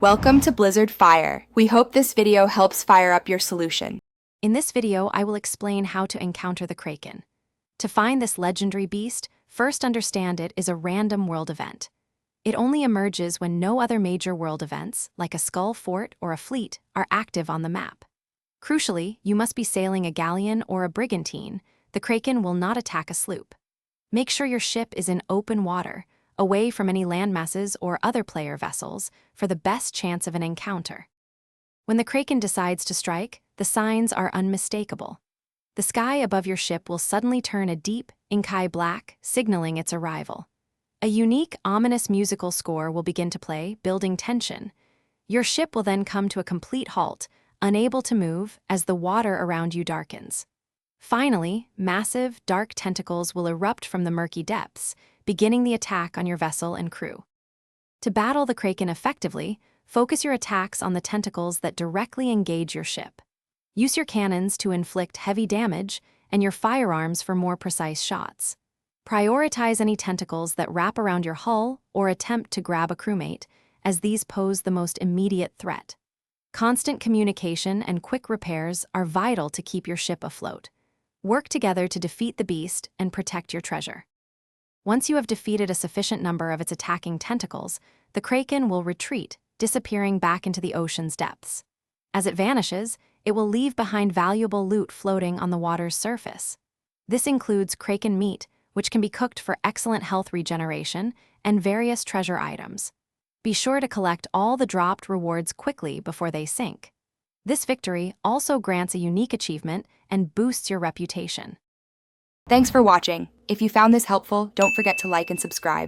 Welcome to Blizzard Fire. We hope this video helps fire up your solution. In this video, I will explain how to encounter the Kraken. To find this legendary beast, first understand it is a random world event. It only emerges when no other major world events, like a skull fort or a fleet, are active on the map. Crucially, you must be sailing a galleon or a brigantine. The Kraken will not attack a sloop. Make sure your ship is in open water, away from any landmasses or other player vessels, for the best chance of an encounter. When the Kraken decides to strike, the signs are unmistakable. The sky above your ship will suddenly turn a deep, inky black, signaling its arrival. A unique, ominous musical score will begin to play, building tension. Your ship will then come to a complete halt, unable to move as the water around you darkens. Finally, massive, dark tentacles will erupt from the murky depths, beginning the attack on your vessel and crew. To battle the Kraken effectively, focus your attacks on the tentacles that directly engage your ship. Use your cannons to inflict heavy damage and your firearms for more precise shots. Prioritize any tentacles that wrap around your hull or attempt to grab a crewmate, as these pose the most immediate threat. Constant communication and quick repairs are vital to keep your ship afloat. Work together to defeat the beast and protect your treasure. Once you have defeated a sufficient number of its attacking tentacles, the Kraken will retreat, disappearing back into the ocean's depths. As it vanishes, it will leave behind valuable loot floating on the water's surface. This includes Kraken meat, which can be cooked for excellent health regeneration, and various treasure items. Be sure to collect all the dropped rewards quickly before they sink. This victory also grants a unique achievement and boosts your reputation. Thanks for watching. If you found this helpful, don't forget to like and subscribe.